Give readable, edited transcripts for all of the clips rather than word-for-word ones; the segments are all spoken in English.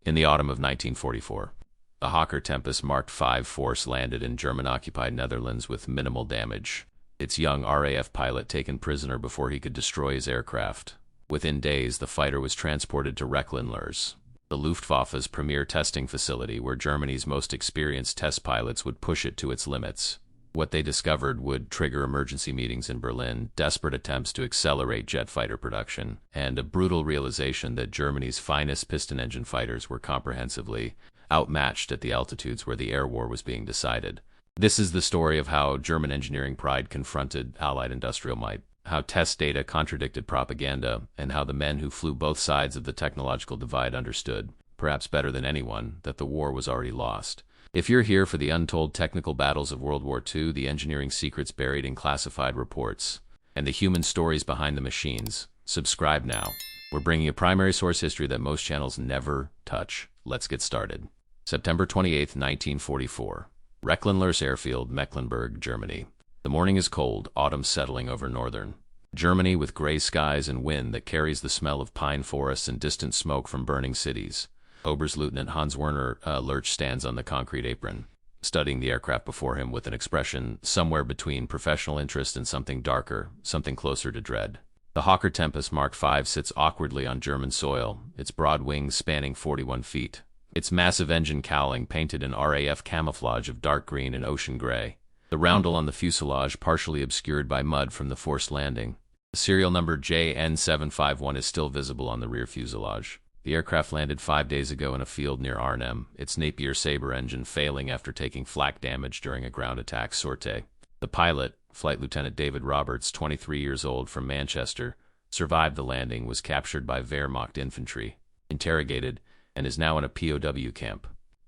In the autumn of 1944, the Hawker Tempest Mark V force landed in German-occupied Netherlands with minimal damage, its young RAF pilot taken prisoner before he could destroy his aircraft. Within days, the fighter was transported to Recklinlers, the Luftwaffe's premier testing facility where Germany's most experienced test pilots would push it to its limits. What they discovered would trigger emergency meetings in Berlin, desperate attempts to accelerate jet fighter production, and a brutal realization that Germany's finest piston engine fighters were comprehensively outmatched at the altitudes where the air war was being decided. This is the story of how German engineering pride confronted Allied industrial might, how test data contradicted propaganda, and how the men who flew both sides of the technological divide understood, perhaps better than anyone, that the war was already lost. If you're here for the untold technical battles of World War II, the engineering secrets buried in classified reports, and the human stories behind the machines, subscribe now. We're bringing a primary source history that most channels never touch. Let's get started. September 28, 1944. Recklinlers Airfield, Mecklenburg, Germany. The morning is cold, autumn settling over northern Germany with gray skies and wind that carries the smell of pine forests and distant smoke from burning cities. Oberstleutnant Hans Werner Lurch stands on the concrete apron, studying the aircraft before him with an expression somewhere between professional interest and something darker, something closer to dread. The Hawker Tempest Mark V sits awkwardly on German soil, its broad wings spanning 41 feet, its massive engine cowling painted in RAF camouflage of dark green and ocean gray, the roundel on the fuselage partially obscured by mud from the forced landing. The serial number JN751 is still visible on the rear fuselage. The aircraft landed 5 days ago in a field near Arnhem, its Napier Sabre engine failing after taking flak damage during a ground attack sortie. The pilot, Flight Lieutenant David Roberts, 23 years old, from Manchester, survived the landing, was captured by Wehrmacht infantry, interrogated, and is now in a POW camp.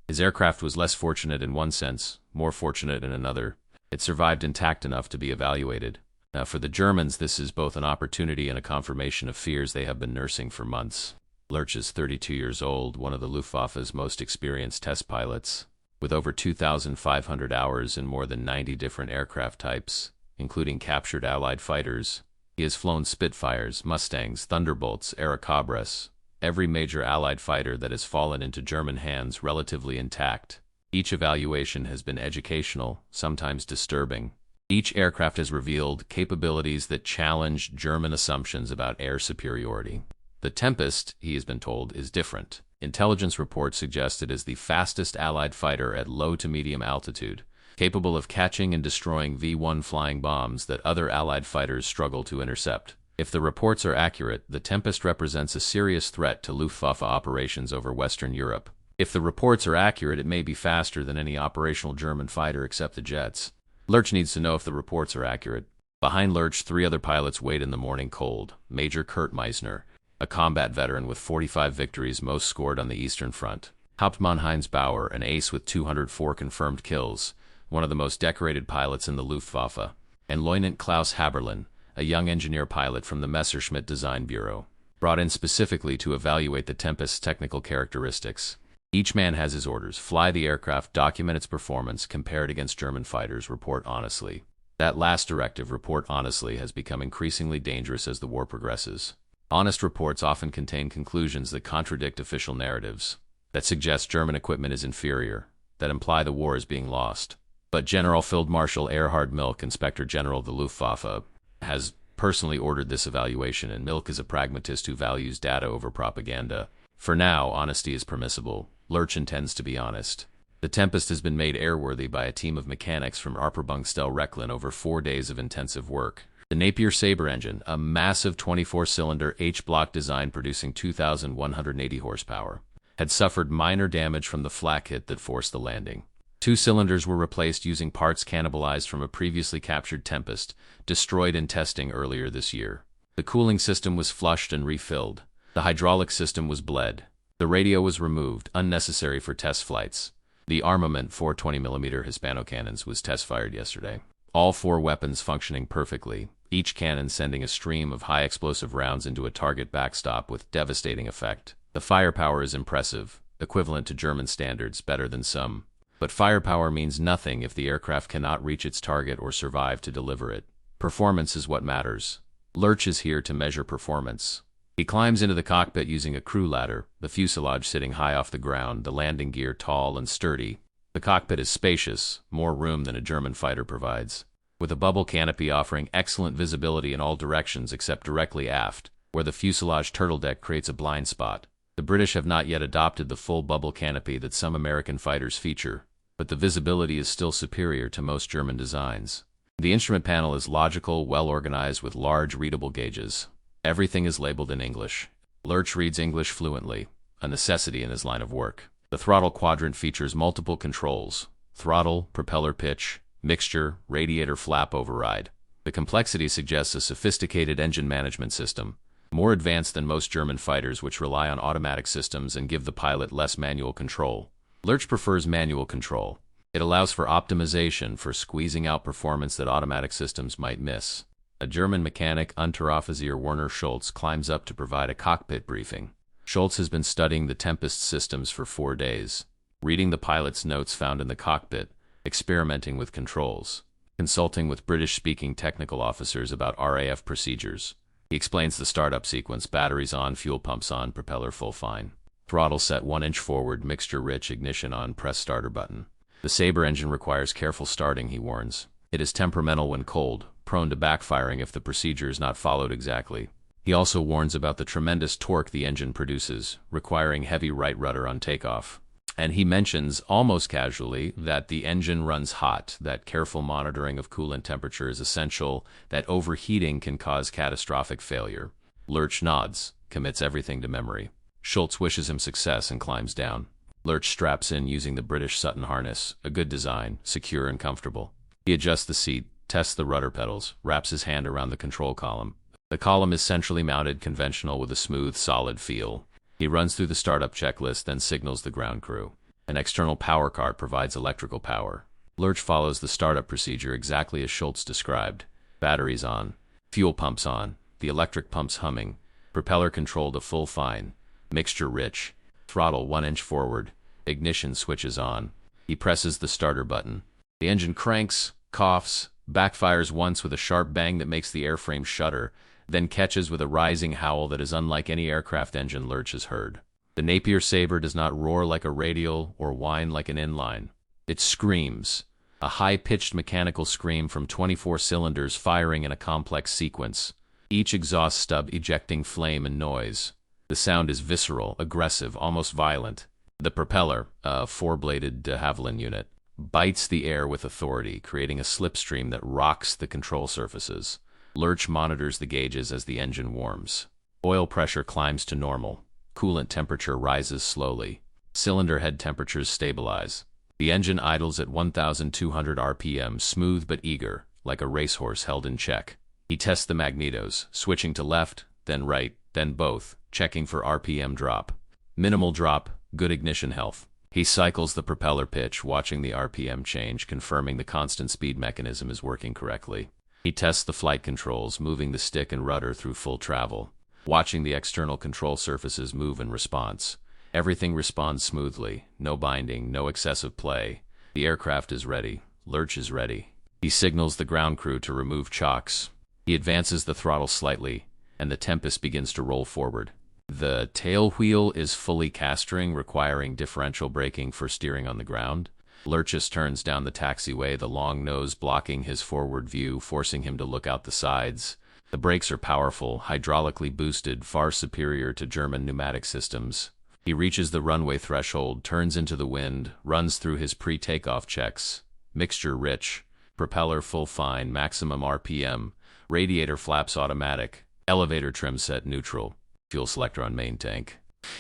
His aircraft was less fortunate in one sense, more fortunate in another. It survived intact enough to be evaluated. Now, for the Germans, this is both an opportunity and a confirmation of fears they have been nursing for months. Lurch is 32 years old, one of the Luftwaffe's most experienced test pilots. With over 2,500 hours in more than 90 different aircraft types, including captured Allied fighters, he has flown Spitfires, Mustangs, Thunderbolts, Airacobras, every major Allied fighter that has fallen into German hands relatively intact. Each evaluation has been educational, sometimes disturbing. Each aircraft has revealed capabilities that challenge German assumptions about air superiority. The Tempest, he has been told, is different. Intelligence reports suggest it is the fastest Allied fighter at low to medium altitude, capable of catching and destroying V-1 flying bombs that other Allied fighters struggle to intercept. If the reports are accurate, the Tempest represents a serious threat to Luftwaffe operations over Western Europe. If the reports are accurate, it may be faster than any operational German fighter except the jets. Lurch needs to know if the reports are accurate. Behind Lurch, 3 other pilots wait in the morning cold. Major Kurt Meisner, a combat veteran with 45 victories, most scored on the Eastern Front. Hauptmann Heinz Bauer, an ace with 204 confirmed kills, one of the most decorated pilots in the Luftwaffe. And Lieutenant Klaus Haberlin, a young engineer pilot from the Messerschmitt Design Bureau, brought in specifically to evaluate the Tempest's technical characteristics. Each man has his orders: fly the aircraft, document its performance, compare it against German fighters, report honestly. That last directive, report honestly, has become increasingly dangerous as the war progresses. Honest reports often contain conclusions that contradict official narratives, that suggest German equipment is inferior, that imply the war is being lost. But General Field Marshal Erhard Milch, Inspector General of the Luftwaffe, has personally ordered this evaluation, and Milch is a pragmatist who values data over propaganda. For now, honesty is permissible. Lurch intends to be honest. The Tempest has been made airworthy by a team of mechanics from Arperbungstel Rechlin over 4 days of intensive work. The Napier Sabre engine, a massive 24-cylinder H-block design producing 2,180 horsepower, had suffered minor damage from the flak hit that forced the landing. 2 cylinders were replaced using parts cannibalized from a previously captured Tempest, destroyed in testing earlier this year. The cooling system was flushed and refilled. The hydraulic system was bled. The radio was removed, unnecessary for test flights. The armament, 4 20mm Hispano cannons, was test-fired yesterday. All 4 weapons functioning perfectly, each cannon sending a stream of high-explosive rounds into a target backstop with devastating effect. The firepower is impressive, equivalent to German standards, better than some. But firepower means nothing if the aircraft cannot reach its target or survive to deliver it. Performance is what matters. Lurch is here to measure performance. He He climbs into the cockpit using a crew ladder, the fuselage sitting high off the ground, the landing gear tall and sturdy. The cockpit is spacious, more room than a German fighter provides, with a bubble canopy offering excellent visibility in all directions except directly aft, where the fuselage turtledeck creates a blind spot. The British have not yet adopted the full bubble canopy that some American fighters feature, but the visibility is still superior to most German designs. The instrument panel is logical, well-organized with large readable gauges. Everything is labeled in English. Lurch reads English fluently, a necessity in his line of work. The throttle quadrant features multiple controls: throttle, propeller pitch, mixture, radiator flap override. The complexity suggests a sophisticated engine management system, more advanced than most German fighters which rely on automatic systems and give the pilot less manual control. Lurch prefers manual control. It allows for optimization, for squeezing out performance that automatic systems might miss. A German mechanic, Unteroffizier Werner Schultz, climbs up to provide a cockpit briefing. Schultz has been studying the Tempest systems for 4 days, reading the pilot's notes found in the cockpit, experimenting with controls, consulting with British-speaking technical officers about RAF procedures. He explains the startup sequence: batteries on, fuel pumps on, propeller full fine. Throttle set 1 inch forward, mixture rich, ignition on, press starter button. The Sabre engine requires careful starting, he warns. It is temperamental when cold, prone to backfiring if the procedure is not followed exactly. He also warns about the tremendous torque the engine produces, requiring heavy right rudder on takeoff. And he mentions, almost casually, that the engine runs hot, that careful monitoring of coolant temperature is essential, that overheating can cause catastrophic failure. Lurch nods, commits everything to memory. Schultz wishes him success and climbs down. Lurch straps in using the British Sutton harness, a good design, secure and comfortable. He adjusts the seat, tests the rudder pedals, wraps his hand around the control column. The column is centrally mounted, conventional, with a smooth, solid feel. He runs through the startup checklist, then signals the ground crew. An external power cart provides electrical power. Lurch follows the startup procedure exactly as Schultz described. Batteries on, fuel pumps on, the electric pumps humming, propeller controlled to full fine, mixture rich, throttle 1 inch forward, ignition switches on. He presses the starter button. The engine cranks, coughs, backfires once with a sharp bang that makes the airframe shudder, then catches with a rising howl that is unlike any aircraft engine Lurch has heard. The Napier Sabre does not roar like a radial or whine like an inline. It screams, a high-pitched mechanical scream from 24 cylinders firing in a complex sequence, each exhaust stub ejecting flame and noise. The sound is visceral, aggressive, almost violent. The propeller, a 4-bladed de Havilland unit, bites the air with authority, creating a slipstream that rocks the control surfaces. Lurch monitors the gauges as the engine warms. Oil pressure climbs to normal. Coolant temperature rises slowly. Cylinder head temperatures stabilize. The engine idles at 1,200 RPM, smooth but eager, like a racehorse held in check. He tests the magnetos, switching to left, then right, then both, checking for RPM drop. Minimal drop, good ignition health. He cycles the propeller pitch, watching the RPM change, confirming the constant speed mechanism is working correctly. He tests the flight controls, moving the stick and rudder through full travel, watching the external control surfaces move in response. Everything responds smoothly, no binding, no excessive play. The aircraft is ready. Lurch is ready. He signals the ground crew to remove chocks. He advances the throttle slightly, and the Tempest begins to roll forward. The tail wheel is fully castering, requiring differential braking for steering on the ground. Lurchus turns down the taxiway, the long nose blocking his forward view, forcing him to look out the sides. The brakes are powerful, hydraulically boosted, far superior to German pneumatic systems. He reaches the runway threshold, turns into the wind, runs through his pre-takeoff checks. Mixture rich, propeller full fine, maximum RPM, radiator flaps automatic, elevator trim set neutral, fuel selector on main tank.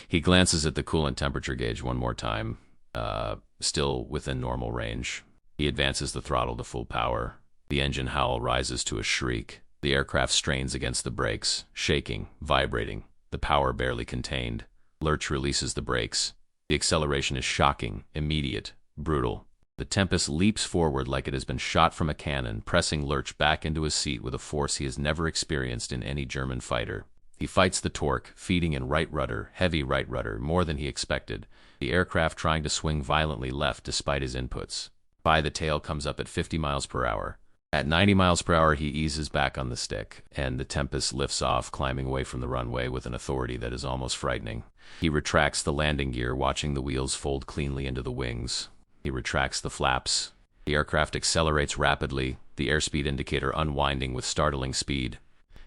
He glances at the coolant temperature gauge one more time. Still within normal range. He advances the throttle to full power. The engine howl rises to a shriek. The aircraft strains against the brakes, shaking, vibrating, the power barely contained. Lurch releases the brakes. The acceleration is shocking, immediate, brutal. The Tempest leaps forward like it has been shot from a cannon, pressing Lurch back into his seat with a force he has never experienced in any German fighter. He fights the torque, feeding in right rudder, heavy right rudder, more than he expected. The aircraft trying to swing violently left despite his inputs. The tail comes up at 50 miles per hour. At 90 miles per hour, he eases back on the stick, and the Tempest lifts off, climbing away from the runway with an authority that is almost frightening. He retracts the landing gear, watching the wheels fold cleanly into the wings. He retracts the flaps. The aircraft accelerates rapidly, the airspeed indicator unwinding with startling speed.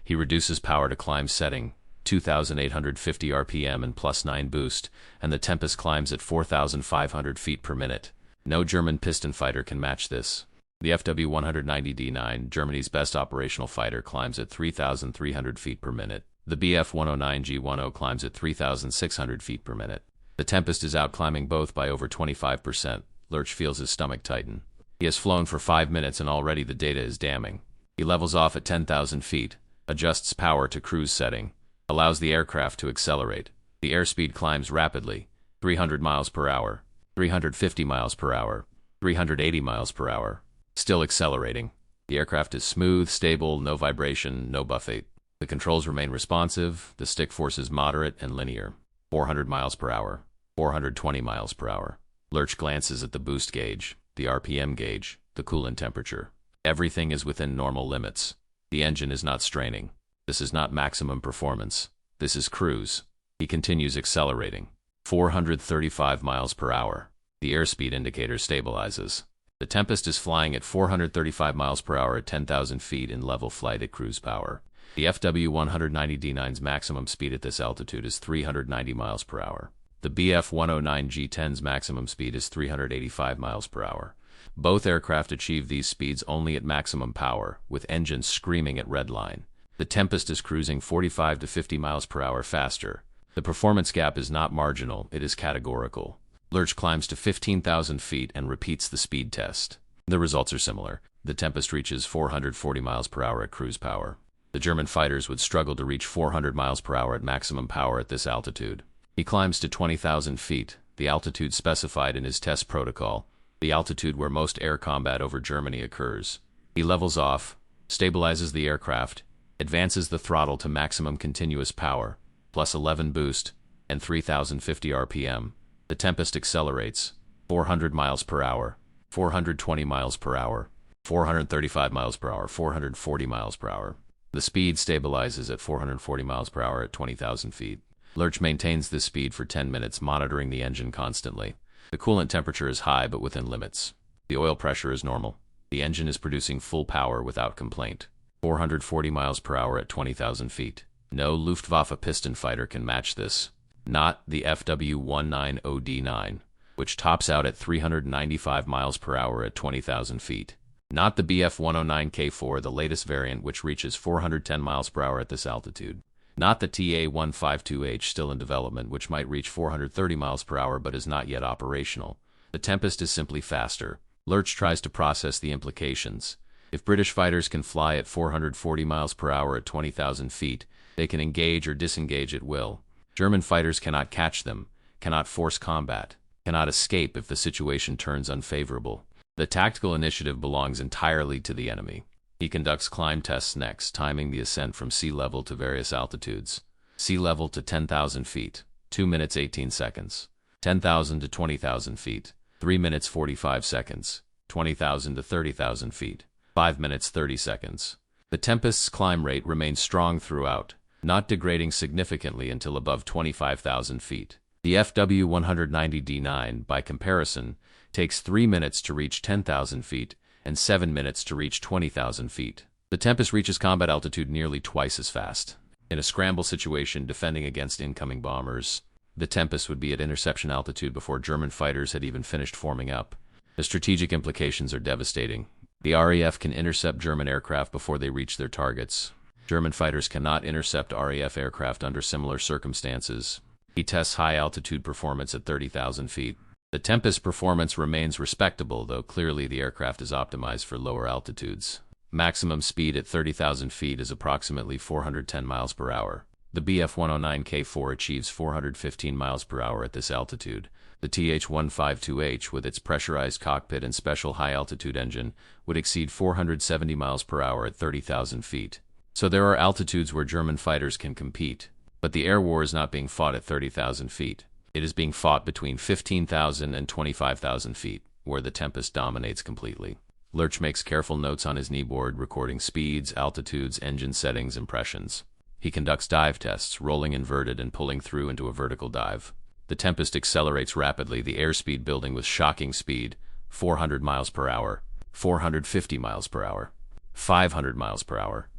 He reduces power to climb setting, 2,850 RPM and +9 boost, and the Tempest climbs at 4,500 feet per minute. No German piston fighter can match this. The FW-190D9, Germany's best operational fighter, climbs at 3,300 feet per minute. The Bf-109G10 climbs at 3,600 feet per minute. The Tempest is outclimbing both by over 25%. Lurch feels his stomach tighten. He has flown for 5 minutes and already the data is damning. He levels off at 10,000 feet, adjusts power to cruise setting, allows the aircraft to accelerate. The airspeed climbs rapidly, 300 miles per hour, 350 miles per hour, 380 miles per hour. Still accelerating. The aircraft is smooth, stable, no vibration, no buffet. The controls remain responsive, the stick force is moderate and linear. 400 miles per hour, 420 miles per hour. Lurch glances at the boost gauge, the RPM gauge, the coolant temperature. Everything is within normal limits. The engine is not straining. This is not maximum performance. This is cruise. He continues accelerating. 435 miles per hour. The airspeed indicator stabilizes. The Tempest is flying at 435 miles per hour at 10,000 feet in level flight at cruise power. The FW-190D9's maximum speed at this altitude is 390 miles per hour. The Bf-109G10's maximum speed is 385 miles per hour. Both aircraft achieve these speeds only at maximum power, with engines screaming at redline. The Tempest is cruising 45 to 50 miles per hour faster. The performance gap is not marginal, it is categorical. Lurch climbs to 15,000 feet and repeats the speed test. The results are similar. The Tempest reaches 440 miles per hour at cruise power. The German fighters would struggle to reach 400 miles per hour at maximum power at this altitude. He climbs to 20,000 feet, the altitude specified in his test protocol, the altitude where most air combat over Germany occurs. He levels off, stabilizes the aircraft, advances the throttle to maximum continuous power, +11 boost, and 3,050 RPM. The Tempest accelerates, 400 miles per hour, 420 miles per hour, 435 miles per hour, 440 miles per hour. The speed stabilizes at 440 miles per hour at 20,000 feet. Lurch maintains this speed for 10 minutes, monitoring the engine constantly. The coolant temperature is high but within limits. The oil pressure is normal. The engine is producing full power without complaint. 440 miles per hour at 20,000 feet. No Luftwaffe piston fighter can match this. Not the FW-190D9, which tops out at 395 miles per hour at 20,000 feet. Not the Bf-109K4, the latest variant, which reaches 410 miles per hour at this altitude. Not the TA-152H, still in development, which might reach 430 miles per hour but is not yet operational. The Tempest is simply faster. Lurch tries to process the implications. If British fighters can fly at 440 miles per hour at 20,000 feet, they can engage or disengage at will. German fighters cannot catch them, cannot force combat, cannot escape if the situation turns unfavorable. The tactical initiative belongs entirely to the enemy. He conducts climb tests next, timing the ascent from sea level to various altitudes. Sea level to 10,000 feet, 2 minutes 18 seconds. 10,000 to 20,000 feet, 3 minutes 45 seconds. 20,000 to 30,000 feet, 5 minutes 30 seconds. The Tempest's climb rate remains strong throughout, not degrading significantly until above 25,000 feet. The FW-190D9, by comparison, takes 3 minutes to reach 10,000 feet and 7 minutes to reach 20,000 feet. The Tempest reaches combat altitude nearly twice as fast. In a scramble situation defending against incoming bombers, the Tempest would be at interception altitude before German fighters had even finished forming up. The strategic implications are devastating. The RAF can intercept German aircraft before they reach their targets. German fighters cannot intercept RAF aircraft under similar circumstances. He tests high-altitude performance at 30,000 feet. The Tempest performance remains respectable, though clearly the aircraft is optimized for lower altitudes. Maximum speed at 30,000 feet is approximately 410 miles per hour. The Bf-109K4 achieves 415 miles per hour at this altitude. The TH-152H, with its pressurized cockpit and special high-altitude engine, would exceed 470 miles per hour at 30,000 feet. So there are altitudes where German fighters can compete, but the air war is not being fought at 30,000 feet. It is being fought between 15,000 and 25,000 feet, where the Tempest dominates completely. Lurch makes careful notes on his kneeboard, recording speeds, altitudes, engine settings, impressions. He conducts dive tests, rolling inverted and pulling through into a vertical dive. The Tempest accelerates rapidly, the airspeed building with shocking speed, 400 miles per hour, 450 miles per hour, 500 miles per hour.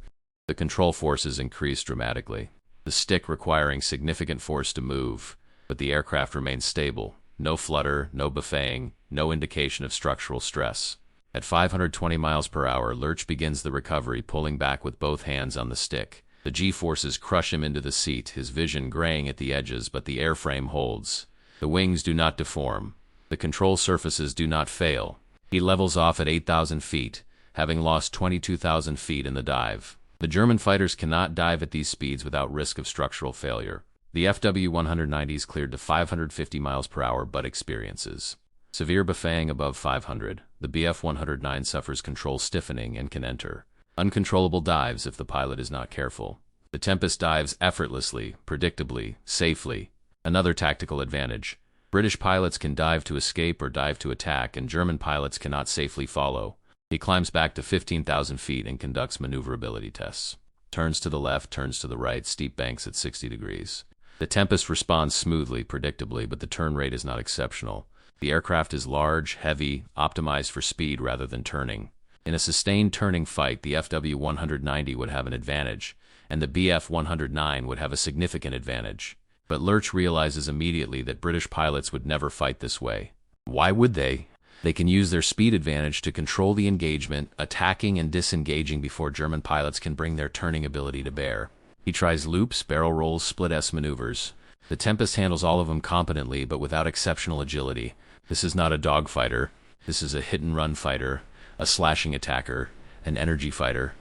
The control forces increase dramatically, the stick requiring significant force to move, but the aircraft remains stable. No flutter, no buffeting, no indication of structural stress. At 520 miles per hour, Lurch begins the recovery, pulling back with both hands on the stick. The G-forces crush him into the seat, his vision graying at the edges, but the airframe holds. The wings do not deform. The control surfaces do not fail. He levels off at 8,000 feet, having lost 22,000 feet in the dive. The German fighters cannot dive at these speeds without risk of structural failure. The FW-190s cleared to 550 miles per hour but experiences severe buffeting above 500. The Bf-109 suffers control stiffening and can enter uncontrollable dives if the pilot is not careful. The Tempest dives effortlessly, predictably, safely. Another tactical advantage. British pilots can dive to escape or dive to attack, and German pilots cannot safely follow. He climbs back to 15,000 feet and conducts maneuverability tests. Turns to the left, turns to the right, steep banks at 60 degrees. The Tempest responds smoothly, predictably, but the turn rate is not exceptional. The aircraft is large, heavy, optimized for speed rather than turning. In a sustained turning fight, the FW-190 would have an advantage, and the Bf-109 would have a significant advantage. But Lurch realizes immediately that British pilots would never fight this way. Why would they? They can use their speed advantage to control the engagement, attacking and disengaging before German pilots can bring their turning ability to bear. He tries loops, barrel rolls, split-S maneuvers. The Tempest handles all of them competently, but without exceptional agility. This is not a dogfighter. This is a hit-and-run fighter, a slashing attacker, an energy fighter.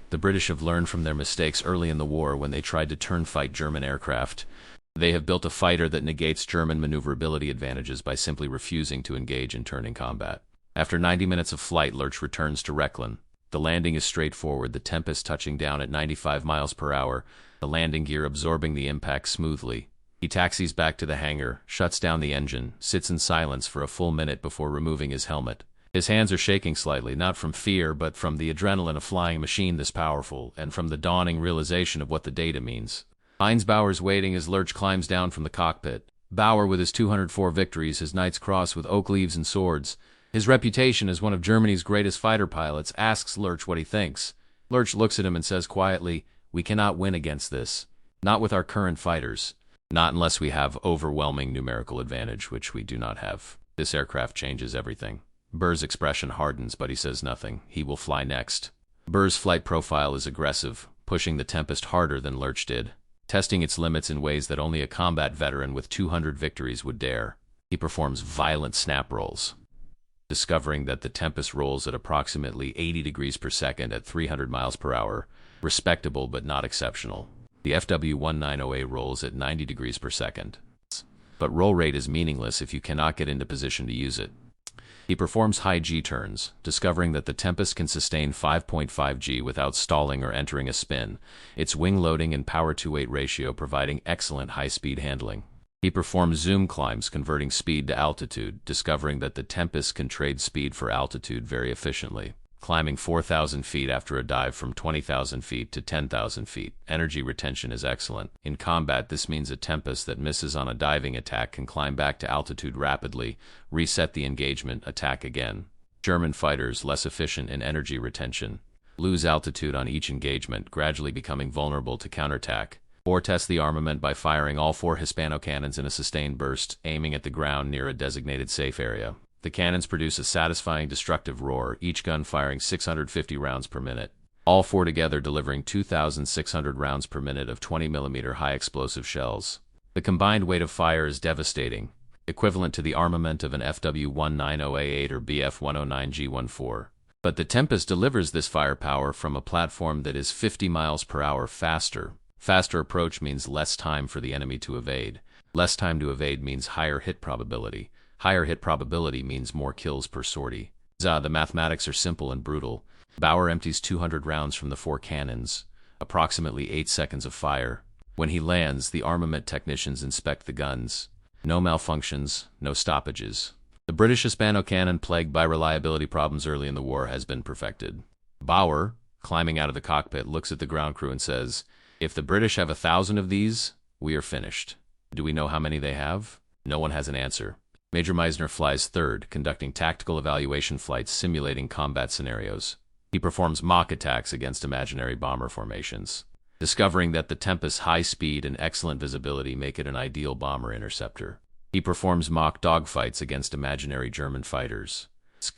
The British have learned from their mistakes early in the war when they tried to turn-fight German aircraft. They have built a fighter that negates German maneuverability advantages by simply refusing to engage in turning combat. After 90 minutes of flight, Lurch returns to Rechlin. The landing is straightforward, the Tempest touching down at 95 miles per hour, the landing gear absorbing the impact smoothly. He taxis back to the hangar, shuts down the engine, sits in silence for a full minute before removing his helmet. His hands are shaking slightly, not from fear, but from the adrenaline of flying a machine this powerful, and from the dawning realization of what the data means. Heinz Bauer's waiting as Lurch climbs down from the cockpit. Bauer, with his 204 victories, his Knight's Cross with oak leaves and swords, his reputation as one of Germany's greatest fighter pilots, asks Lurch what he thinks. Lurch looks at him and says quietly, "We cannot win against this. Not with our current fighters. Not unless we have overwhelming numerical advantage, which we do not have. This aircraft changes everything." Burr's expression hardens, but he says nothing. He will fly next. Burr's flight profile is aggressive, pushing the Tempest harder than Lurch did, testing its limits in ways that only a combat veteran with 200 victories would dare. He performs violent snap rolls, discovering that the Tempest rolls at approximately 80 degrees per second at 300 miles per hour, respectable but not exceptional. The FW-190A rolls at 90 degrees per second. But roll rate is meaningless if you cannot get into position to use it. He performs high G turns, discovering that the Tempest can sustain 5.5 G without stalling or entering a spin, its wing loading and power-to-weight ratio providing excellent high-speed handling. He performs zoom climbs, converting speed to altitude, discovering that the Tempest can trade speed for altitude very efficiently, climbing 4,000 feet after a dive from 20,000 feet to 10,000 feet. Energy retention is excellent. In combat, this means a Tempest that misses on a diving attack can climb back to altitude rapidly, reset the engagement, attack again. German fighters, less efficient in energy retention, lose altitude on each engagement, gradually becoming vulnerable to counterattack. Or test the armament by firing all 4 Hispano cannons in a sustained burst, aiming at the ground near a designated safe area. The cannons produce a satisfying destructive roar, each gun firing 650 rounds per minute. All 4 together delivering 2,600 rounds per minute of 20mm high explosive shells. The combined weight of fire is devastating, equivalent to the armament of an FW-190A8 or Bf-109G14. But the Tempest delivers this firepower from a platform that is 50 miles per hour faster. Faster approach means less time for the enemy to evade. Less time to evade means higher hit probability. Higher hit probability means more kills per sortie. The mathematics are simple and brutal. Bauer empties 200 rounds from the 4 cannons, approximately 8 seconds of fire. When he lands, the armament technicians inspect the guns. No malfunctions, no stoppages. The British Hispano cannon, plagued by reliability problems early in the war, has been perfected. Bauer, climbing out of the cockpit, looks at the ground crew and says, "If the British have 1,000 of these, we are finished." Do we know how many they have? No one has an answer. Major Meisner flies third, conducting tactical evaluation flights simulating combat scenarios. He performs mock attacks against imaginary bomber formations, discovering that the Tempest's high speed and excellent visibility make it an ideal bomber interceptor. He performs mock dogfights against imaginary German fighters,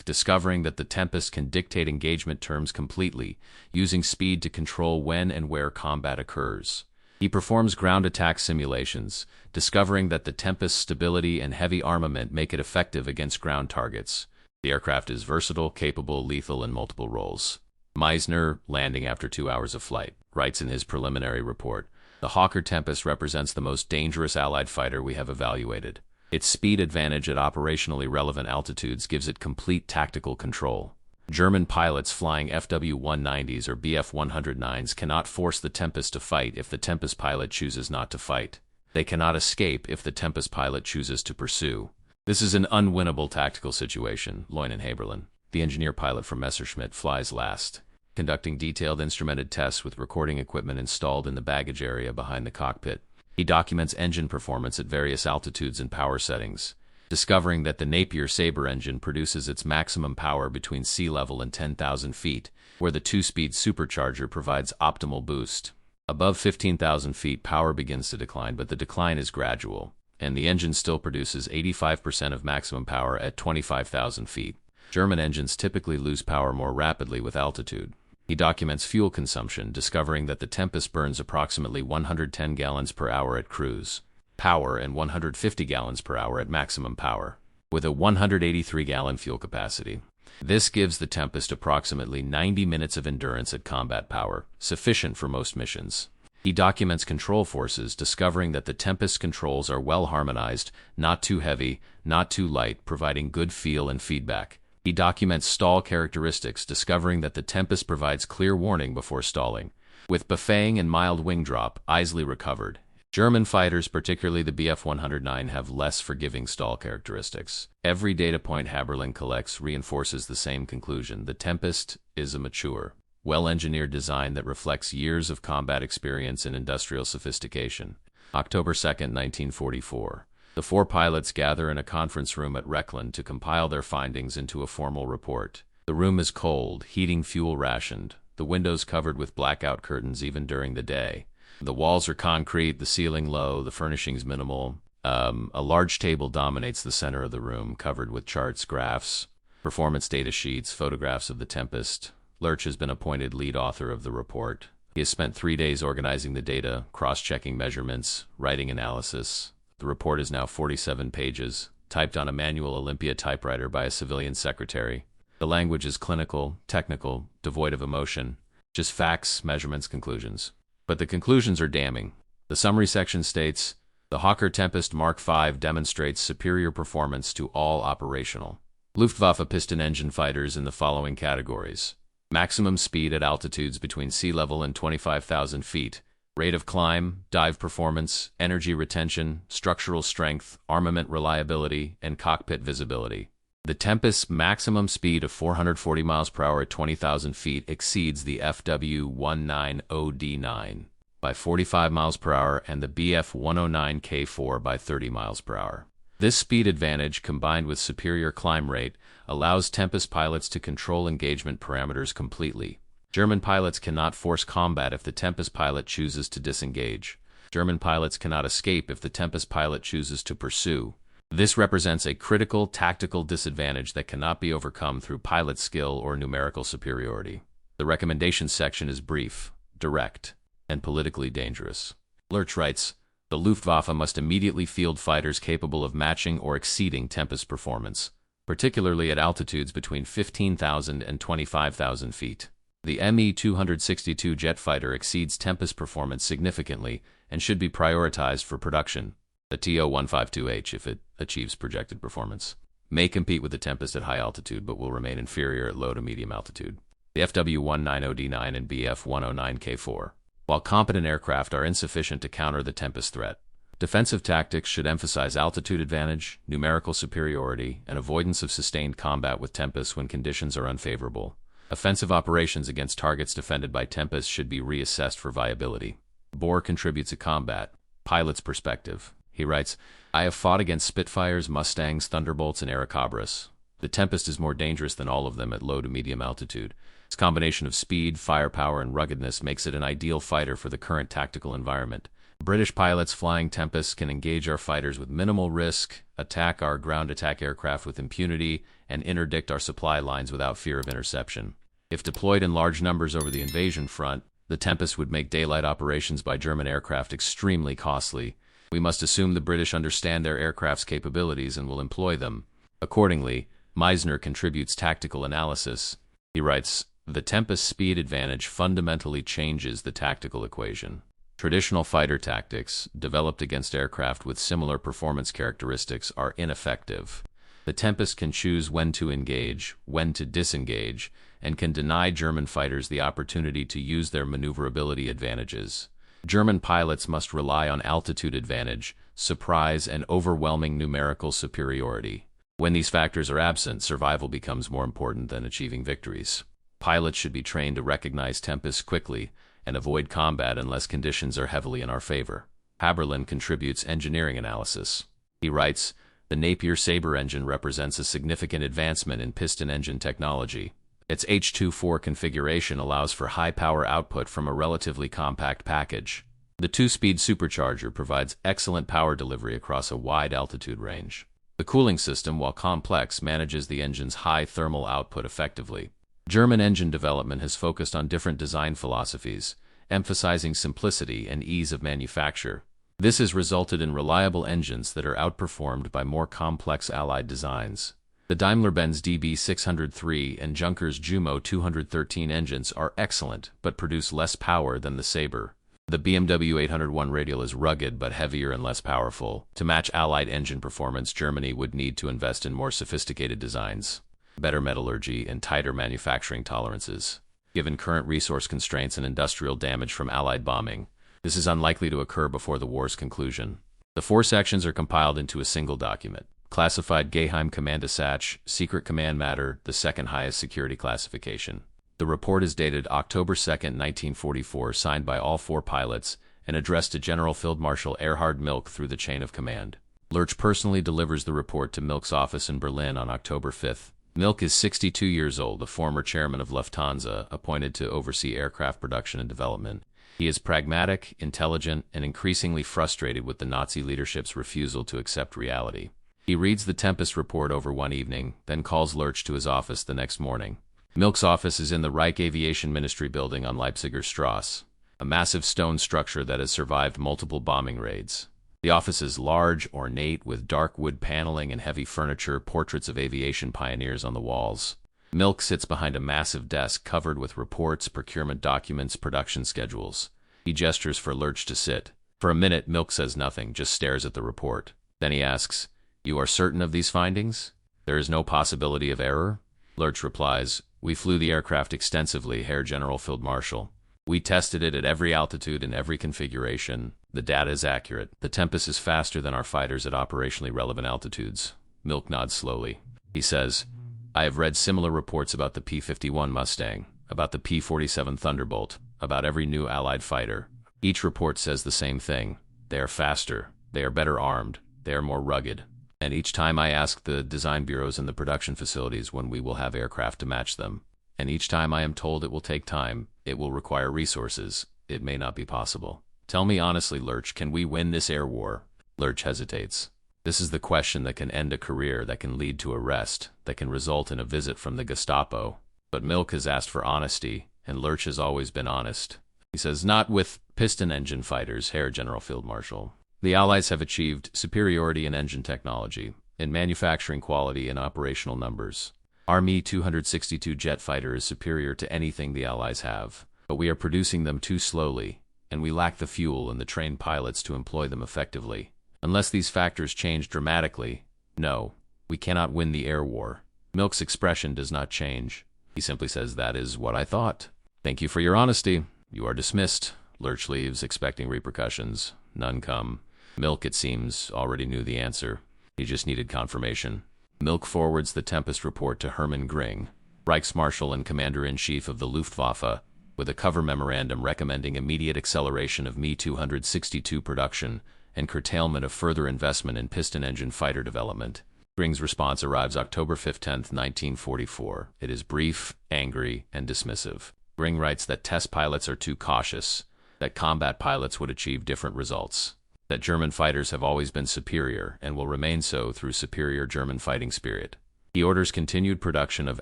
discovering that the Tempest can dictate engagement terms completely, using speed to control when and where combat occurs. He performs ground attack simulations, discovering that the Tempest's stability and heavy armament make it effective against ground targets. The aircraft is versatile, capable, lethal in multiple roles. Meisner, landing after 2 hours of flight, writes in his preliminary report, "The Hawker Tempest represents the most dangerous Allied fighter we have evaluated. Its speed advantage at operationally relevant altitudes gives it complete tactical control. German pilots flying FW-190s or Bf-109s cannot force the Tempest to fight if the Tempest pilot chooses not to fight. They cannot escape if the Tempest pilot chooses to pursue. This is an unwinnable tactical situation." Loinen Haberlin, the engineer pilot from Messerschmitt, flies last, conducting detailed instrumented tests with recording equipment installed in the baggage area behind the cockpit. He documents engine performance at various altitudes and power settings, discovering that the Napier Sabre engine produces its maximum power between sea level and 10,000 feet, where the two-speed supercharger provides optimal boost. Above 15,000 feet, power begins to decline, but the decline is gradual, and the engine still produces 85% of maximum power at 25,000 feet. German engines typically lose power more rapidly with altitude. He documents fuel consumption, discovering that the Tempest burns approximately 110 gallons per hour at cruise power and 150 gallons per hour at maximum power, with a 183-gallon fuel capacity. This gives the Tempest approximately 90 minutes of endurance at combat power, sufficient for most missions. He documents control forces, discovering that the Tempest controls are well harmonized, not too heavy, not too light, providing good feel and feedback. He documents stall characteristics, discovering that the Tempest provides clear warning before stalling, with buffeting and mild wing drop, easily recovered. German fighters, particularly the Bf-109, have less forgiving stall characteristics. Every data point Haberlin collects reinforces the same conclusion. The Tempest is a mature, well-engineered design that reflects years of combat experience and industrial sophistication. October 2, 1944. The four pilots gather in a conference room at Reckland to compile their findings into a formal report. The room is cold, heating fuel rationed, the windows covered with blackout curtains even during the day. The walls are concrete, the ceiling low, the furnishings minimal. A large table dominates the center of the room, covered with charts, graphs, performance data sheets, photographs of the Tempest. Lurch has been appointed lead author of the report. He has spent 3 days organizing the data, cross-checking measurements, writing analysis. The report is now 47 pages, typed on a manual Olympia typewriter by a civilian secretary. The language is clinical, technical, devoid of emotion, just facts, measurements, conclusions. But the conclusions are damning. The summary section states, "The Hawker Tempest Mark V demonstrates superior performance to all operational Luftwaffe piston engine fighters in the following categories: maximum speed at altitudes between sea level and 25,000 feet, rate of climb, dive performance, energy retention, structural strength, armament reliability, and cockpit visibility. The Tempest's maximum speed of 440 miles per hour at 20,000 feet exceeds the FW-190D9 by 45 miles per hour and the Bf-109K4 by 30 miles per hour. This speed advantage, combined with superior climb rate, allows Tempest pilots to control engagement parameters completely. German pilots cannot force combat if the Tempest pilot chooses to disengage. German pilots cannot escape if the Tempest pilot chooses to pursue. This represents a critical tactical disadvantage that cannot be overcome through pilot skill or numerical superiority. The recommendation section is brief, direct, and politically dangerous." Lurch writes, "The Luftwaffe must immediately field fighters capable of matching or exceeding Tempest performance, particularly at altitudes between 15,000 and 25,000 feet. The Me-262 jet fighter exceeds Tempest performance significantly and should be prioritized for production. The TO-152H, if it achieves projected performance, may compete with the Tempest at high altitude but will remain inferior at low to medium altitude. The FW-190D9 and Bf-109K4, while competent aircraft, are insufficient to counter the Tempest threat. Defensive tactics should emphasize altitude advantage, numerical superiority, and avoidance of sustained combat with Tempest when conditions are unfavorable. Offensive operations against targets defended by Tempest should be reassessed for viability. Bohr contributes a combat, pilot's perspective. He writes, I have fought against Spitfires, Mustangs, Thunderbolts, and Airacobras. The Tempest is more dangerous than all of them at low to medium altitude. Its combination of speed, firepower, and ruggedness makes it an ideal fighter for the current tactical environment. British pilots flying Tempest can engage our fighters with minimal risk, attack our ground attack aircraft with impunity, and interdict our supply lines without fear of interception. If deployed in large numbers over the invasion front, the Tempest would make daylight operations by German aircraft extremely costly. We must assume the British understand their aircraft's capabilities and will employ them. Accordingly, Meisner contributes tactical analysis. He writes, the Tempest's speed advantage fundamentally changes the tactical equation. Traditional fighter tactics, developed against aircraft with similar performance characteristics, are ineffective. The Tempest can choose when to engage, when to disengage, and can deny German fighters the opportunity to use their maneuverability advantages. German pilots must rely on altitude advantage, surprise, and overwhelming numerical superiority. When these factors are absent, survival becomes more important than achieving victories. Pilots should be trained to recognize Tempests quickly and avoid combat unless conditions are heavily in our favor. Haberlin contributes engineering analysis. He writes, the Napier Sabre engine represents a significant advancement in piston engine technology. Its H24 configuration allows for high power output from a relatively compact package. The two-speed supercharger provides excellent power delivery across a wide altitude range. The cooling system, while complex, manages the engine's high thermal output effectively. German engine development has focused on different design philosophies, emphasizing simplicity and ease of manufacture. This has resulted in reliable engines that are outperformed by more complex Allied designs. The Daimler-Benz DB603 and Junkers Jumo 213 engines are excellent, but produce less power than the Sabre. The BMW 801 Radial is rugged but heavier and less powerful. To match Allied engine performance, Germany would need to invest in more sophisticated designs, better metallurgy, and tighter manufacturing tolerances. Given current resource constraints and industrial damage from Allied bombing, this is unlikely to occur before the war's conclusion. The four sections are compiled into a single document. Classified Geheim Kommandosatz, Secret Command Matter, the second highest security classification. The report is dated October 2, 1944, signed by all four pilots, and addressed to General Field Marshal Erhard Milch through the chain of command. Lurch personally delivers the report to Milch's office in Berlin on October 5. Milch is 62 years old, a former chairman of Lufthansa, appointed to oversee aircraft production and development. He is pragmatic, intelligent, and increasingly frustrated with the Nazi leadership's refusal to accept reality. He reads the Tempest report over one evening, then calls Lurch to his office the next morning. Milch's office is in the Reich Aviation Ministry building on Leipziger Strasse, a massive stone structure that has survived multiple bombing raids. The office is large, ornate, with dark wood paneling and heavy furniture, portraits of aviation pioneers on the walls. Milch sits behind a massive desk covered with reports, procurement documents, production schedules. He gestures for Lurch to sit. For a minute, Milch says nothing, just stares at the report. Then he asks, "You are certain of these findings? There is no possibility of error?" Lurch replies, "We flew the aircraft extensively, Herr General Field Marshal. We tested it at every altitude and every configuration. The data is accurate. The Tempest is faster than our fighters at operationally relevant altitudes." Milch nods slowly. He says, "I have read similar reports about the P-51 Mustang, about the P-47 Thunderbolt, about every new Allied fighter. Each report says the same thing. They are faster, they are better armed, they are more rugged. And each time I ask the design bureaus and the production facilities when we will have aircraft to match them. And each time I am told it will take time, it will require resources, it may not be possible. Tell me honestly, Lurch, can we win this air war?" Lurch hesitates. This is the question that can end a career, that can lead to arrest, that can result in a visit from the Gestapo. But Milch has asked for honesty, and Lurch has always been honest. He says, "Not with piston engine fighters, Herr General Field Marshal. The Allies have achieved superiority in engine technology, in manufacturing quality and operational numbers. Our Me-262 jet fighter is superior to anything the Allies have, but we are producing them too slowly, and we lack the fuel and the trained pilots to employ them effectively. Unless these factors change dramatically, no, we cannot win the air war." Milch's expression does not change. He simply says, "That is what I thought. Thank you for your honesty. You are dismissed." Lurch leaves, expecting repercussions. None come. Milk, it seems, already knew the answer. He just needed confirmation. Milk forwards the Tempest report to Hermann Göring, Reichsmarshal and Commander-in-Chief of the Luftwaffe, with a cover memorandum recommending immediate acceleration of Me-262 production and curtailment of further investment in piston engine fighter development. Göring's response arrives October 15, 1944. It is brief, angry, and dismissive. Göring writes that test pilots are too cautious, that combat pilots would achieve different results, that German fighters have always been superior and will remain so through superior German fighting spirit. He orders continued production of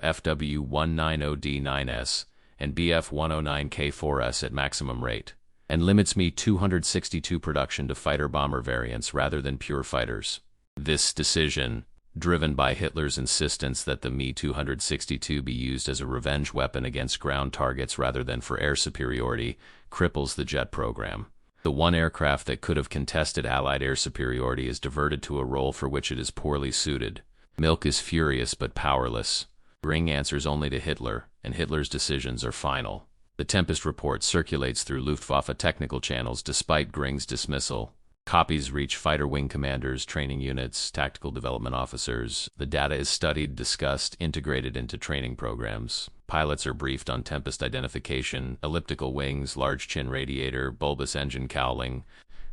FW-190D9S and Bf-109K4S at maximum rate, and limits Me-262 production to fighter-bomber variants rather than pure fighters. This decision, driven by Hitler's insistence that the Me-262 be used as a revenge weapon against ground targets rather than for air superiority, cripples the jet program. The one aircraft that could have contested Allied air superiority is diverted to a role for which it is poorly suited. Milk is furious but powerless. Göring answers only to Hitler, and Hitler's decisions are final. The Tempest report circulates through Luftwaffe technical channels despite Göring's dismissal. Copies reach fighter wing commanders, training units, tactical development officers. The data is studied, discussed, integrated into training programs. Pilots are briefed on Tempest identification, elliptical wings, large chin radiator, bulbous engine cowling.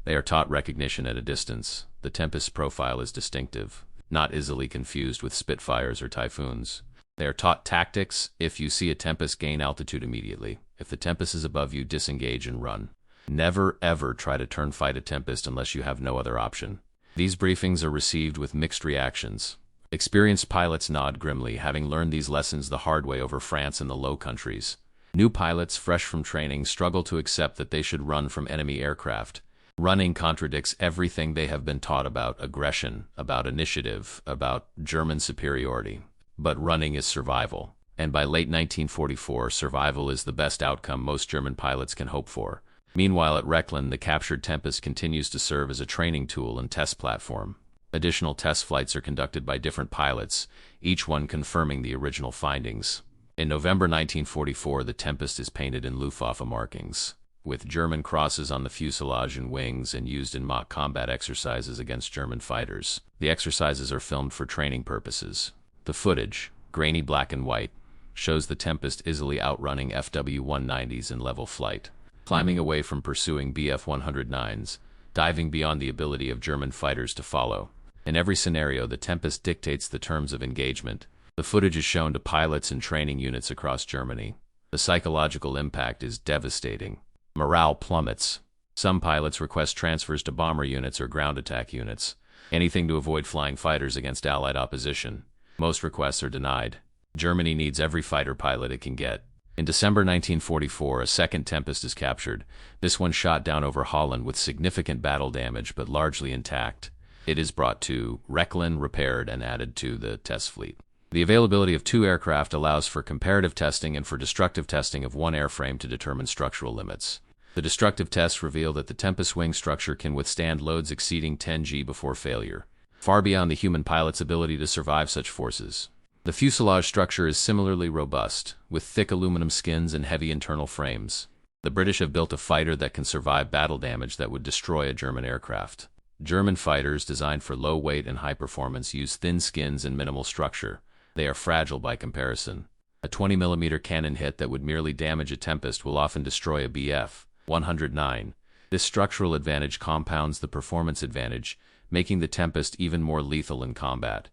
They are taught recognition at a distance. The Tempest profile is distinctive, not easily confused with Spitfires or Typhoons. They are taught tactics. If you see a Tempest, gain altitude immediately. If the Tempest is above you, disengage and run. Never, ever try to turn fight a Tempest unless you have no other option. These briefings are received with mixed reactions. Experienced pilots nod grimly, having learned these lessons the hard way over France and the Low Countries. New pilots, fresh from training, struggle to accept that they should run from enemy aircraft. Running contradicts everything they have been taught about aggression, about initiative, about German superiority. But running is survival. And by late 1944, survival is the best outcome most German pilots can hope for. Meanwhile, at Rechlin, the captured Tempest continues to serve as a training tool and test platform. Additional test flights are conducted by different pilots, each one confirming the original findings. In November 1944, the Tempest is painted in Luftwaffe markings, with German crosses on the fuselage and wings, and used in mock combat exercises against German fighters. The exercises are filmed for training purposes. The footage, grainy black and white, shows the Tempest easily outrunning FW-190s in level flight, climbing away from pursuing Bf-109s, diving beyond the ability of German fighters to follow. In every scenario, the Tempest dictates the terms of engagement. The footage is shown to pilots and training units across Germany. The psychological impact is devastating. Morale plummets. Some pilots request transfers to bomber units or ground attack units, anything to avoid flying fighters against Allied opposition. Most requests are denied. Germany needs every fighter pilot it can get. In December 1944, a second Tempest is captured, this one shot down over Holland with significant battle damage but largely intact. It is brought to Rechlin, repaired, and added to the test fleet. The availability of 2 aircraft allows for comparative testing and for destructive testing of 1 airframe to determine structural limits. The destructive tests reveal that the Tempest wing structure can withstand loads exceeding 10 G before failure, far beyond the human pilot's ability to survive such forces. The fuselage structure is similarly robust, with thick aluminum skins and heavy internal frames. The British have built a fighter that can survive battle damage that would destroy a German aircraft. German fighters designed for low weight and high performance use thin skins and minimal structure. They are fragile by comparison. A 20mm cannon hit that would merely damage a Tempest will often destroy a Bf-109. This structural advantage compounds the performance advantage, making the Tempest even more lethal in combat.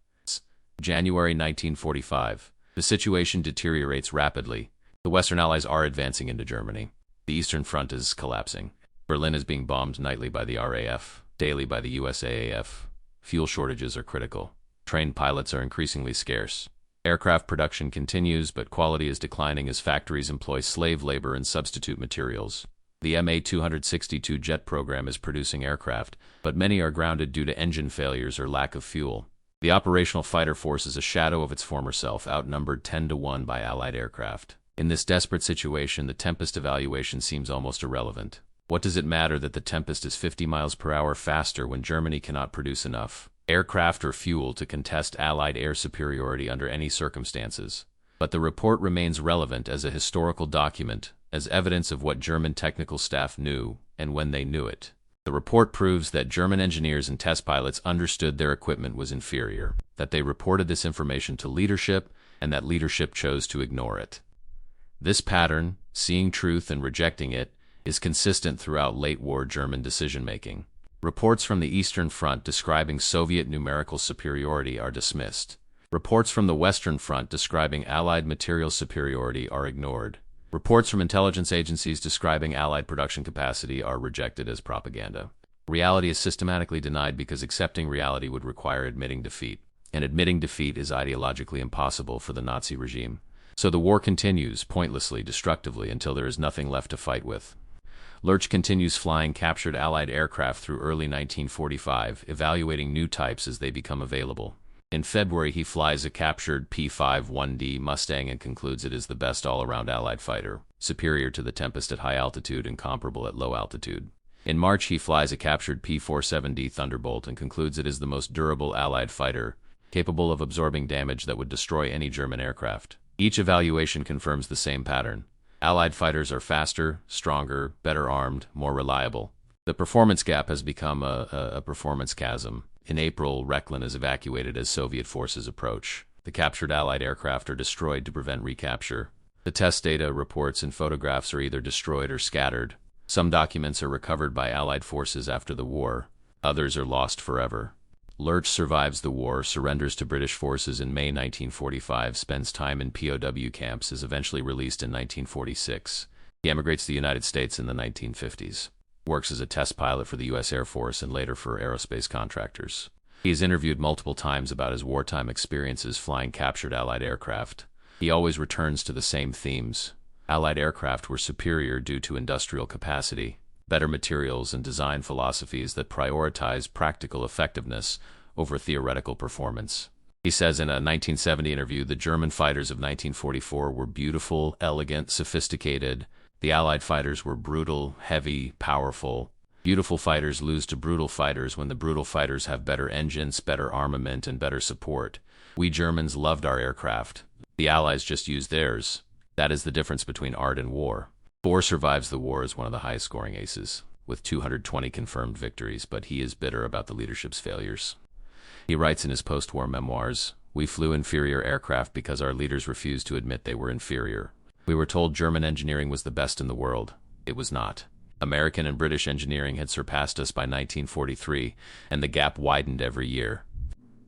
January 1945. The situation deteriorates rapidly. The Western Allies are advancing into Germany. The Eastern Front is collapsing. Berlin is being bombed nightly by the RAF, daily by the USAAF. Fuel shortages are critical. Trained pilots are increasingly scarce. Aircraft production continues, but quality is declining as factories employ slave labor and substitute materials. The MA-262 jet program is producing aircraft, but many are grounded due to engine failures or lack of fuel. The operational fighter force is a shadow of its former self, outnumbered 10-1 by Allied aircraft. In this desperate situation, the Tempest evaluation seems almost irrelevant. What does it matter that the Tempest is 50 miles per hour faster when Germany cannot produce enough aircraft or fuel to contest Allied air superiority under any circumstances? But the report remains relevant as a historical document, as evidence of what German technical staff knew, and when they knew it. The report proves that German engineers and test pilots understood their equipment was inferior, that they reported this information to leadership, and that leadership chose to ignore it. This pattern, seeing truth and rejecting it, is consistent throughout late-war German decision-making. Reports from the Eastern Front describing Soviet numerical superiority are dismissed. Reports from the Western Front describing Allied material superiority are ignored. Reports from intelligence agencies describing Allied production capacity are rejected as propaganda. Reality is systematically denied because accepting reality would require admitting defeat, and admitting defeat is ideologically impossible for the Nazi regime. So the war continues, pointlessly, destructively, until there is nothing left to fight with. Lurch continues flying captured Allied aircraft through early 1945, evaluating new types as they become available. In February, he flies a captured P-51D Mustang and concludes it is the best all-around Allied fighter, superior to the Tempest at high altitude and comparable at low altitude. In March, he flies a captured P-47D Thunderbolt and concludes it is the most durable Allied fighter, capable of absorbing damage that would destroy any German aircraft. Each evaluation confirms the same pattern. Allied fighters are faster, stronger, better armed, more reliable. The performance gap has become a performance chasm. In April, Rechlin is evacuated as Soviet forces approach. The captured Allied aircraft are destroyed to prevent recapture. The test data, reports, and photographs are either destroyed or scattered. Some documents are recovered by Allied forces after the war. Others are lost forever. Lurch survives the war, surrenders to British forces in May 1945, spends time in POW camps, is eventually released in 1946. He emigrates to the United States in the 1950s. Works as a test pilot for the U.S. Air Force and later for aerospace contractors. He is interviewed multiple times about his wartime experiences flying captured Allied aircraft. He always returns to the same themes. Allied aircraft were superior due to industrial capacity, better materials, and design philosophies that prioritize practical effectiveness over theoretical performance. He says in a 1970 interview, the German fighters of 1944 were beautiful, elegant, sophisticated. The Allied fighters were brutal, heavy, powerful. Beautiful fighters lose to brutal fighters when the brutal fighters have better engines, better armament, and better support. We Germans loved our aircraft. The Allies just used theirs. That is the difference between art and war. Bohr survives the war as one of the highest scoring aces, with 220 confirmed victories, but he is bitter about the leadership's failures. He writes in his post-war memoirs, "We flew inferior aircraft because our leaders refused to admit they were inferior. We were told German engineering was the best in the world. It was not. American and British engineering had surpassed us by 1943, and the gap widened every year.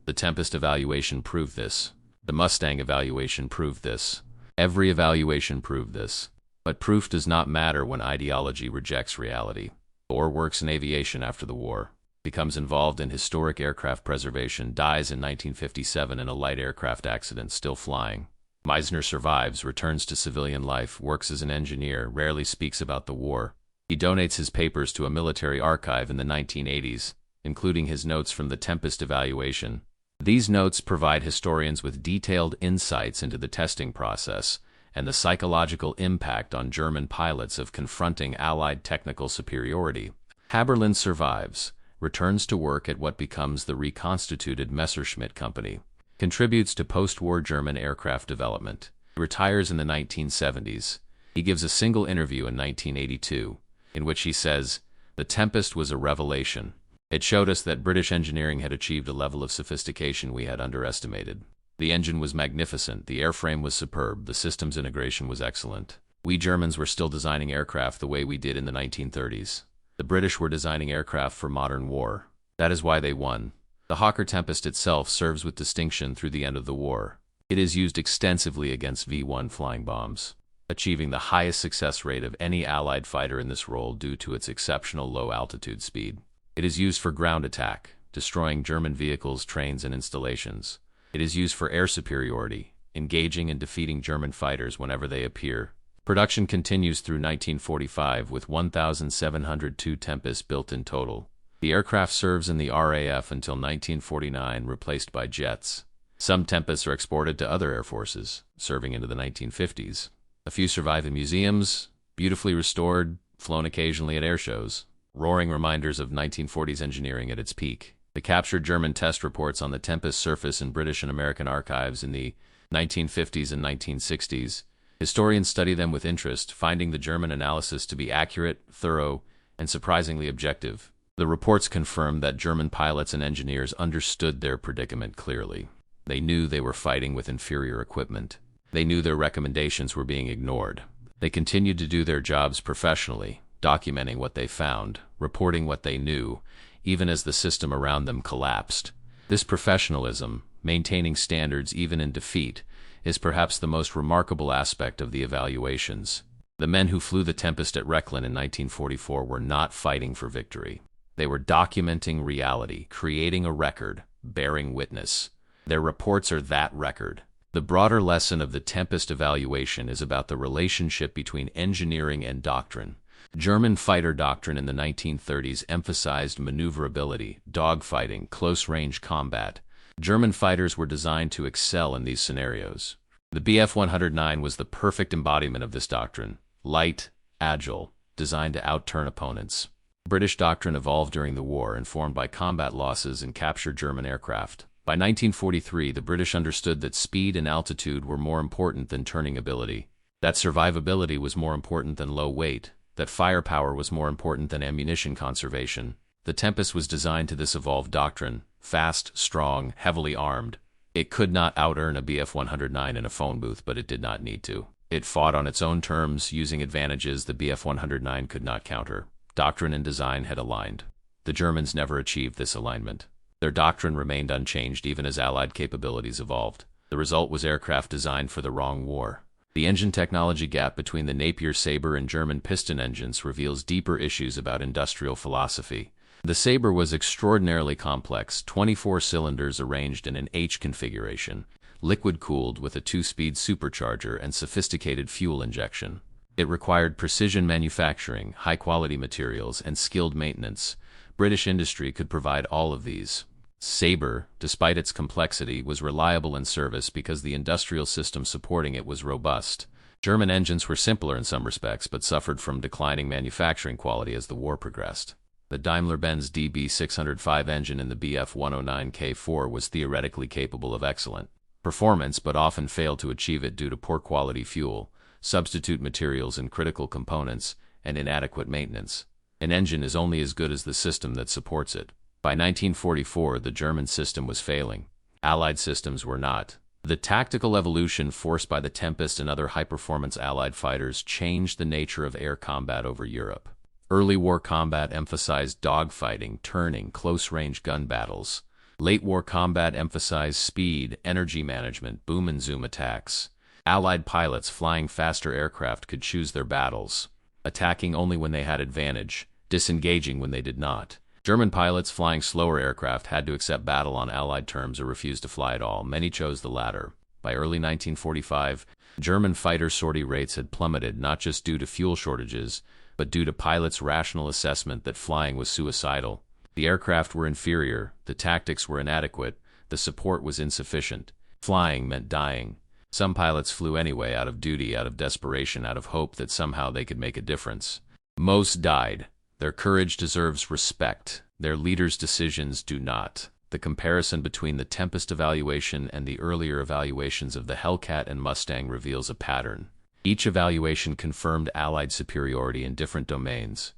The Tempest evaluation proved this. The Mustang evaluation proved this. Every evaluation proved this. But proof does not matter when ideology rejects reality." Bohr works in aviation after the war, becomes involved in historic aircraft preservation, dies in 1957 in a light aircraft accident still flying. Meisner survives, returns to civilian life, works as an engineer, rarely speaks about the war. He donates his papers to a military archive in the 1980s, including his notes from the Tempest evaluation. These notes provide historians with detailed insights into the testing process and the psychological impact on German pilots of confronting Allied technical superiority. Haberlin survives, returns to work at what becomes the reconstituted Messerschmitt Company, contributes to post-war German aircraft development, retires in the 1970s. He gives a single interview in 1982, in which he says, "The Tempest was a revelation. It showed us that British engineering had achieved a level of sophistication we had underestimated. The engine was magnificent, the airframe was superb, the systems integration was excellent. We Germans were still designing aircraft the way we did in the 1930s. The British were designing aircraft for modern war. That is why they won." The Hawker Tempest itself serves with distinction through the end of the war. It is used extensively against V-1 flying bombs, achieving the highest success rate of any Allied fighter in this role due to its exceptional low-altitude speed. It is used for ground attack, destroying German vehicles, trains, and installations. It is used for air superiority, engaging and defeating German fighters whenever they appear. Production continues through 1945 with 1,702 Tempests built in total. The aircraft serves in the RAF until 1949, replaced by jets. Some Tempests are exported to other air forces, serving into the 1950s. A few survive in museums, beautifully restored, flown occasionally at air shows. Roaring reminders of 1940s engineering at its peak. The captured German test reports on the Tempest surface in British and American archives in the 1950s and 1960s. Historians study them with interest, finding the German analysis to be accurate, thorough, and surprisingly objective. The reports confirmed that German pilots and engineers understood their predicament clearly. They knew they were fighting with inferior equipment. They knew their recommendations were being ignored. They continued to do their jobs professionally, documenting what they found, reporting what they knew, even as the system around them collapsed. This professionalism, maintaining standards even in defeat, is perhaps the most remarkable aspect of the evaluations. The men who flew the Tempest at Rechlin in 1944 were not fighting for victory. They were documenting reality, creating a record, bearing witness. Their reports are that record. The broader lesson of the Tempest evaluation is about the relationship between engineering and doctrine. German fighter doctrine in the 1930s emphasized maneuverability, dogfighting, close-range combat. German fighters were designed to excel in these scenarios. The Bf 109 was the perfect embodiment of this doctrine. Light, agile, designed to outturn opponents. British doctrine evolved during the war, informed by combat losses and captured German aircraft. By 1943, the British understood that speed and altitude were more important than turning ability, that survivability was more important than low weight, that firepower was more important than ammunition conservation. The Tempest was designed to this evolved doctrine: fast, strong, heavily armed. It could not out-earn a Bf 109 in a phone booth, but it did not need to. It fought on its own terms, using advantages the Bf 109 could not counter. Doctrine and design had aligned. The Germans never achieved this alignment. Their doctrine remained unchanged even as Allied capabilities evolved. The result was aircraft designed for the wrong war. The engine technology gap between the Napier Sabre and German piston engines reveals deeper issues about industrial philosophy. The Sabre was extraordinarily complex, 24 cylinders arranged in an H configuration, liquid-cooled with a 2-speed supercharger and sophisticated fuel injection. It required precision manufacturing, high-quality materials, and skilled maintenance. British industry could provide all of these. Sabre, despite its complexity, was reliable in service because the industrial system supporting it was robust. German engines were simpler in some respects, but suffered from declining manufacturing quality as the war progressed. The Daimler-Benz DB605 engine in the Bf 109K4 was theoretically capable of excellent performance, but often failed to achieve it due to poor quality fuel, substitute materials and critical components, and inadequate maintenance. An engine is only as good as the system that supports it. By 1944, the German system was failing. Allied systems were not. The tactical evolution forced by the Tempest and other high-performance Allied fighters changed the nature of air combat over Europe. Early war combat emphasized dogfighting, turning, close-range gun battles. Late war combat emphasized speed, energy management, boom and zoom attacks. Allied pilots flying faster aircraft could choose their battles, attacking only when they had advantage, disengaging when they did not. German pilots flying slower aircraft had to accept battle on Allied terms or refuse to fly at all. Many chose the latter. By early 1945, German fighter sortie rates had plummeted, not just due to fuel shortages, but due to pilots' rational assessment that flying was suicidal. The aircraft were inferior, the tactics were inadequate, the support was insufficient. Flying meant dying. Some pilots flew anyway, out of duty, out of desperation, out of hope that somehow they could make a difference. Most died. Their courage deserves respect. Their leaders' decisions do not. The comparison between the Tempest evaluation and the earlier evaluations of the Hellcat and Mustang reveals a pattern. Each evaluation confirmed Allied superiority in different domains.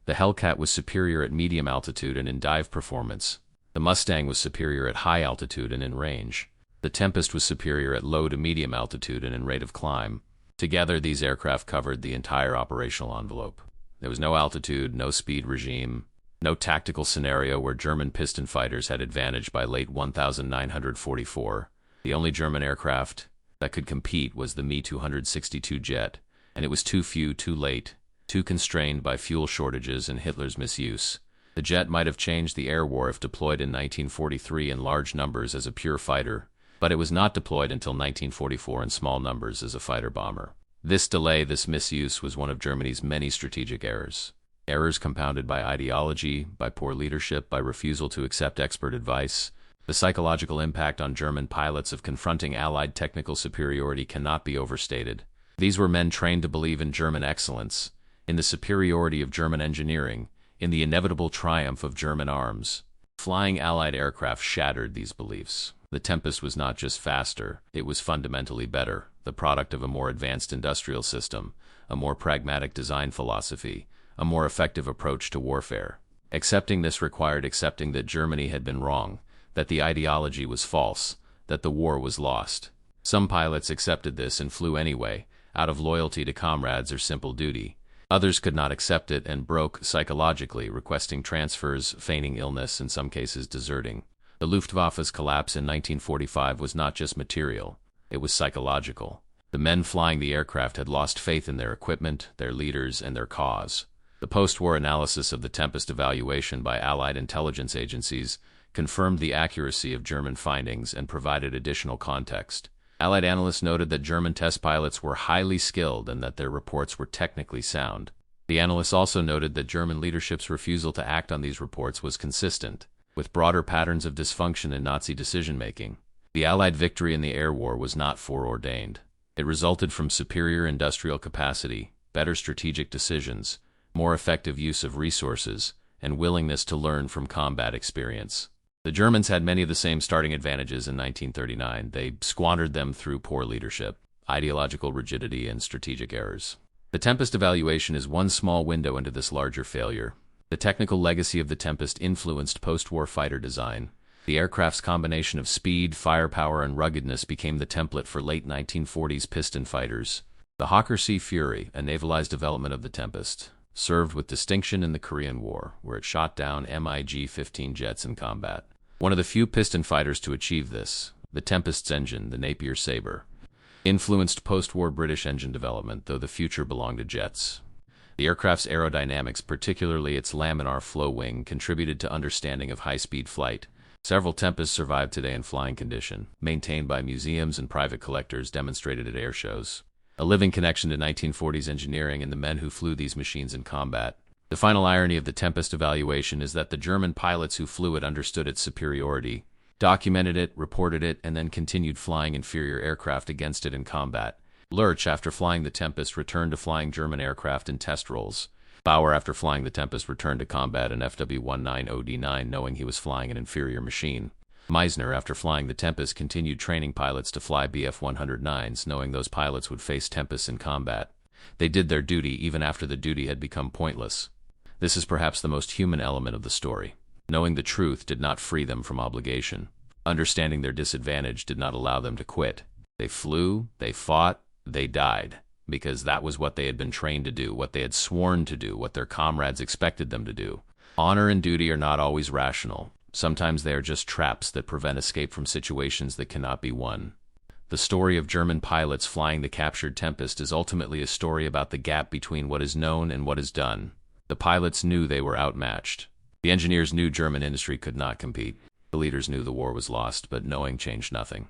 The Hellcat was superior at medium altitude and in dive performance. The Mustang was superior at high altitude and in range. The Tempest was superior at low to medium altitude and in rate of climb. Together, these aircraft covered the entire operational envelope. There was no altitude, no speed regime, no tactical scenario where German piston fighters had advantage by late 1944. The only German aircraft that could compete was the Me-262 jet, and it was too few, too late, too constrained by fuel shortages and Hitler's misuse. The jet might have changed the air war if deployed in 1943 in large numbers as a pure fighter, but it was not deployed until 1944 in small numbers as a fighter bomber. This delay, this misuse, was one of Germany's many strategic errors. Errors compounded by ideology, by poor leadership, by refusal to accept expert advice. The psychological impact on German pilots of confronting Allied technical superiority cannot be overstated. These were men trained to believe in German excellence, in the superiority of German engineering, in the inevitable triumph of German arms. Flying Allied aircraft shattered these beliefs. The Tempest was not just faster, it was fundamentally better, the product of a more advanced industrial system, a more pragmatic design philosophy, a more effective approach to warfare. Accepting this required accepting that Germany had been wrong, that the ideology was false, that the war was lost. Some pilots accepted this and flew anyway, out of loyalty to comrades or simple duty. Others could not accept it and broke psychologically, requesting transfers, feigning illness, in some cases deserting. The Luftwaffe's collapse in 1945 was not just material, it was psychological. The men flying the aircraft had lost faith in their equipment, their leaders, and their cause. The post-war analysis of the Tempest evaluation by Allied intelligence agencies confirmed the accuracy of German findings and provided additional context. Allied analysts noted that German test pilots were highly skilled and that their reports were technically sound. The analysts also noted that German leadership's refusal to act on these reports was consistent with broader patterns of dysfunction in Nazi decision-making. The Allied victory in the air war was not foreordained. It resulted from superior industrial capacity, better strategic decisions, more effective use of resources, and willingness to learn from combat experience. The Germans had many of the same starting advantages in 1939. They squandered them through poor leadership, ideological rigidity, and strategic errors. The Tempest evaluation is one small window into this larger failure. The technical legacy of the Tempest influenced post-war fighter design. The aircraft's combination of speed, firepower, and ruggedness became the template for late 1940s piston fighters. The Hawker Sea Fury, a navalized development of the Tempest, served with distinction in the Korean War, where it shot down MiG-15 jets in combat. One of the few piston fighters to achieve this, the Tempest's engine, the Napier Sabre, influenced post-war British engine development, though the future belonged to jets. The aircraft's aerodynamics, particularly its laminar flow wing, contributed to understanding of high-speed flight. Several Tempests survive today in flying condition, maintained by museums and private collectors, demonstrated at air shows. A living connection to 1940s engineering and the men who flew these machines in combat. The final irony of the Tempest evaluation is that the German pilots who flew it understood its superiority, documented it, reported it, and then continued flying inferior aircraft against it in combat. Lurch, after flying the Tempest, returned to flying German aircraft in test roles. Bauer, after flying the Tempest, returned to combat in FW-19OD9 knowing he was flying an inferior machine. Meisner, after flying the Tempest, continued training pilots to fly Bf-109s, knowing those pilots would face Tempests in combat. They did their duty even after the duty had become pointless. This is perhaps the most human element of the story. Knowing the truth did not free them from obligation. Understanding their disadvantage did not allow them to quit. They flew, they fought, they died, because that was what they had been trained to do, what they had sworn to do, what their comrades expected them to do. Honor and duty are not always rational. Sometimes they are just traps that prevent escape from situations that cannot be won. The story of German pilots flying the captured Tempest is ultimately a story about the gap between what is known and what is done. The pilots knew they were outmatched. The engineers knew German industry could not compete. The leaders knew the war was lost, but knowing changed nothing.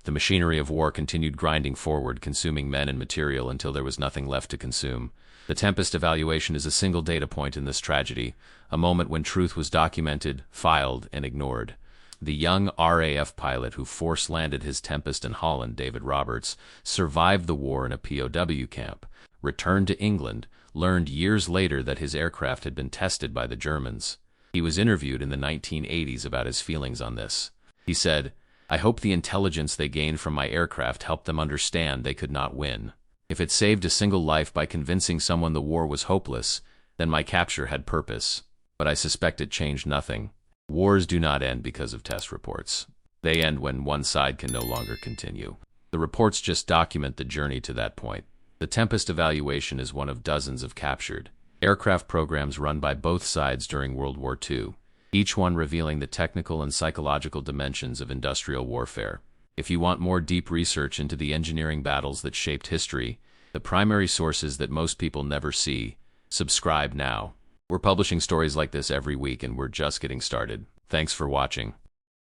The machinery of war continued grinding forward, consuming men and material until there was nothing left to consume. The Tempest evaluation is a single data point in this tragedy, a moment when truth was documented, filed, and ignored. The young RAF pilot who force-landed his Tempest in Holland, David Roberts, survived the war in a POW camp, returned to England, learned years later that his aircraft had been tested by the Germans. He was interviewed in the 1980s about his feelings on this. He said, "I hope the intelligence they gained from my aircraft helped them understand they could not win. If it saved a single life by convincing someone the war was hopeless, then my capture had purpose. But I suspect it changed nothing. Wars do not end because of test reports. They end when one side can no longer continue. The reports just document the journey to that point." The Tempest evaluation is one of dozens of captured aircraft programs run by both sides during World War II, each one revealing the technical and psychological dimensions of industrial warfare. If you want more deep research into the engineering battles that shaped history, the primary sources that most people never see, subscribe now. We're publishing stories like this every week and we're just getting started. Thanks for watching.